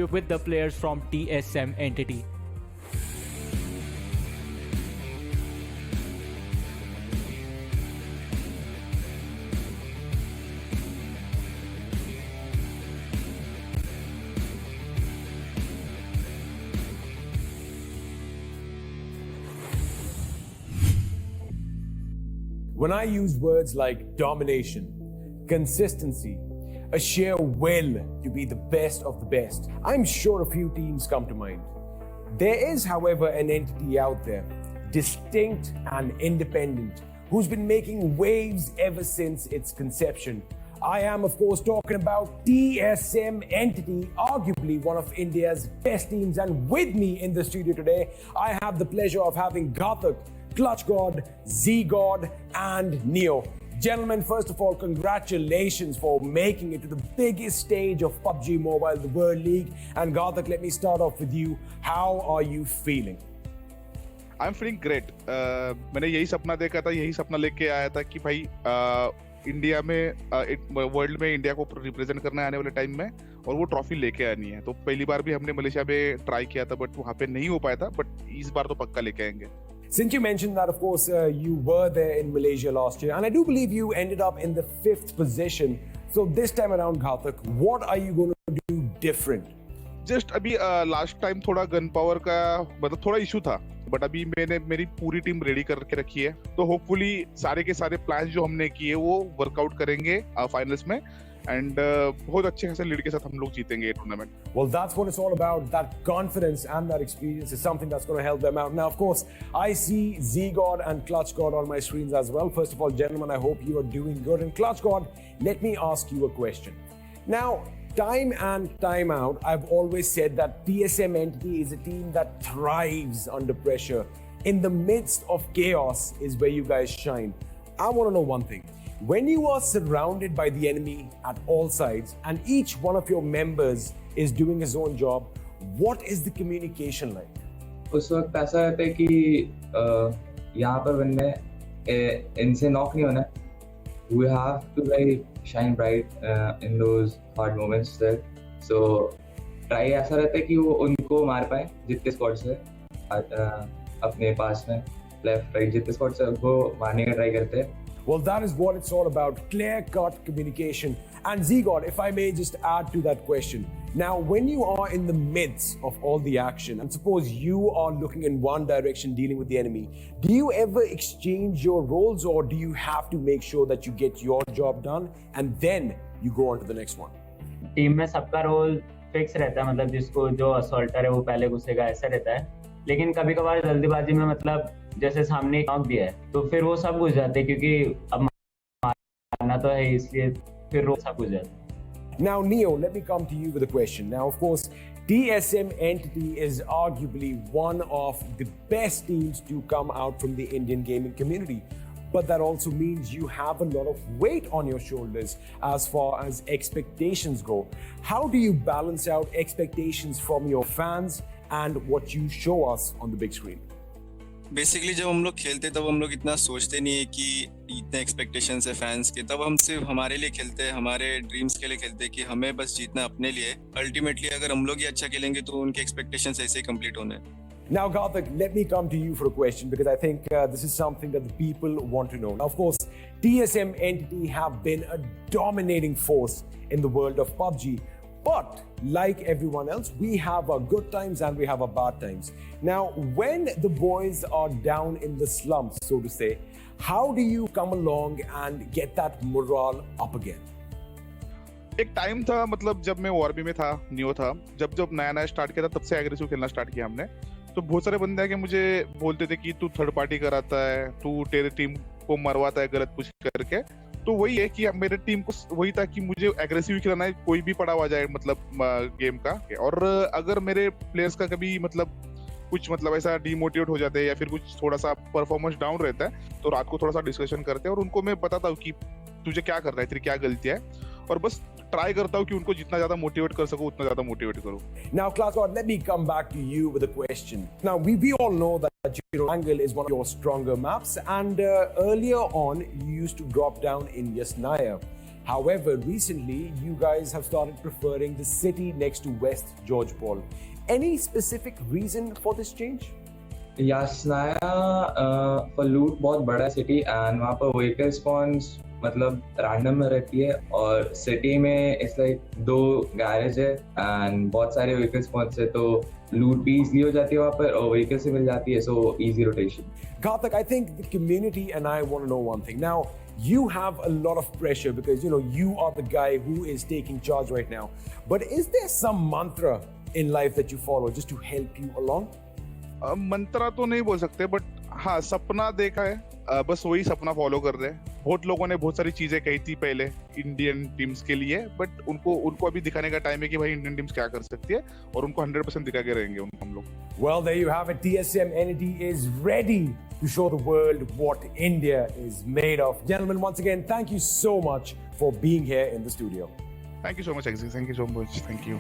with the players from TSM entity. When I use words like domination, consistency, a sheer will to be the best of the best, I'm sure a few teams come to mind. There is, however, an entity out there, distinct and independent, who's been making waves ever since its conception. I am, of course, talking about TSM entity, arguably one of India's best teams. And with me in the studio today, I have the pleasure of having Ghatak, clutchgod, Z-God, and Neo. Gentlemen, first of all, congratulations for making it to the biggest stage of PUBG Mobile, the World League. And Ghatak, let me start off with you. How are you feeling? I'm feeling great. मैंने यही सपना देखा था, यही सपना लेके आया था कि भाई इंडिया में वर्ल्ड में इंडिया को रिप्रेजेंट करना है आने वाले टाइम में और वो ट्रॉफी लेके आनी है. तो पहली बार भी हमने मलेशिया में ट्राई किया था बट वहाँ पे नहीं हो पाया था, बट इस बार तो पक्का लेके आएंगे. Since you mentioned that, of course, you were there in Malaysia last year, and I do believe you ended up in the 5th position. So this time around, Ghatak, what are you going to do different? Just अभी last time थोड़ा gun power का मतलब थोड़ा issue था, but अभी मैंने मेरी पूरी टीम रेडी करके रखी है. तो होपफुली सारे के सारे प्लान्स जो हमने किए वो वर्कआउट करेंगे फाइनल्स में एंड बहुत अच्छे खासे लीड के साथ हम लोग जीतेंगे ये tournament. Well, that's what it's all about. That confidence and that experience is something that's going to help them out. Now, of course, I see Z-God and clutchgod on my screens as well. First of all, gentlemen, I hope you are doing good. And clutchgod, let me ask you a question. Now, time and time out, I've always said that TSM entity is a team that thrives under pressure. In the midst of chaos is where you guys shine. I want to know one thing. When you are surrounded by the enemy at all sides and each one of your members is doing his own job, what is the communication like? उस वक्त ऐसा रहता है कि यहाँ पर बनने इनसे नॉक नहीं होना. We have to like shine bright in those hard moments there. So try ऐसा रहता है कि वो उनको मार पाए जितने स्क्वाड से अपने पास में लेफ्ट राइट जितने स्क्वाड से उनको मारने का ट्राई करते हैं. Well, that is what it's all about, clear-cut communication. And Z-God, if I may just add to that question. Now, when you are in the midst of all the action, and suppose you are looking in one direction dealing with the enemy, do you ever exchange your roles or do you have to make sure that you get your job done and then you go on to the next one? Team में सबका role fix रहता है, मतलब जिसको जो assaulter है वो पहले घुसेगा, ऐसा रहता है. लेकिन कभी कभार जल्दीबाजी में मतलब जैसे सामने नॉक दिया है तो फिर वो सब घुस जाते हैं क्योंकि अब मारना तो है, इसलिए फिर वो सब घुस जाते हैं. Now, Neo, let me come to you with a question. Now, of course, TSM entity is arguably one of the best teams to come out from the Indian gaming community. But that also means you have a lot of weight on your shoulders as far as expectations go. How do you balance out expectations from your fans and what you show us on the big screen? Basically जब हम लोग खेलते तब हम लोग इतना सोचते नहीं है कि इतने एक्सपेक्टेशंस है फैंस के. तब हम सिर्फ हमारे लिए खेलते हैं, हमारे ड्रीम्स के लिए खेलते हैं कि हमें बस जीतना अपने लिए. अल्टीमेटली अगर हम लोग ही अच्छा खेलेंगे तो उनके एक्सपेक्टेशंस ऐसे ही कंप्लीट होने. Now, Ghatak, let me come to you for a question because I think this is something that the people want to know. Now, of course, TSM entity have been a dominating force in the world of PUBG. But like everyone else, we have our good times and we have our bad times. Now, when the boys are down in the slumps, so to say, how do you come along and get that morale up again? एक time था मतलब जब मैं वॉरबी में था, new था, जब नया नया स्टार्ट किया था तब से एग्रेसिव खेलना स्टार्ट किया हमने. तो बहुत सारे बंदे आके मुझे बोलते थे कि तू थर्ड पार्टी कराता है, तू तेरे टीम को मरवाता है गलत कुछ करके. तो वही है कि मेरे टीम को वही था कि मुझे एग्रेसिव खिलाना है, कोई भी पड़ा हुआ जाए मतलब गेम का. और अगर मेरे प्लेयर्स का कभी मतलब कुछ मतलब ऐसा डीमोटिवेट हो जाते हैं या फिर कुछ थोड़ा सा परफॉर्मेंस डाउन रहता है तो रात को थोड़ा सा डिस्कशन करते हैं और उनको मैं बताता हूँ कि तुझे क्या करना है, तेरी क्या गलतियां है, और बस ट्राई करता हूँ कि उनको जितना ज्यादा मोटिवेट कर सकूं उतना ज्यादा मोटिवेट करूं. Now, clutchgod, let me come back to you with a question. Now, we all know that Angle is one of your stronger maps, and earlier on you used to drop down in Yasnaya. However, recently you guys have started preferring the city next to West George Paul. Any specific reason for this change? यासनाया for loot बहुत बड़ा city and वहाँ पर vehicle spawns मतलब random में रहती है और city में इट्स लाइक 2 गैरेज है एंड बहुत सारे व्हीकल स्पॉन्स है तो लूट भी इजली हो जाती है वहाँ पर और व्हीकल से मिल जाती है so easy rotation. Karthik, I think the community and I want to know one thing. Now, you have a lot of pressure because, you are the guy who is taking charge right now. But is there some mantra in life that you follow just to help you along? मंत्रा तो नहीं बोल सकते but हाँ सपना देखा है, बस वही सपना फॉलो कर रहे हैं. बहुत लोगों ने बहुत सारी चीजें कही थी पहले इंडियन टीम्स के लिए बट उनको अभी दिखाने का टाइम है कि भाई इंडियन टीम्स क्या कर सकती है और उनको 100% दिखा के रहेंगे हम लोग. Well, there you have it. TSM entity is ready to show the world what India is made of. Gentlemen, once again, thank you so much for being here in the studio. Thank you so much, Exi. Thank you so much. Thank you.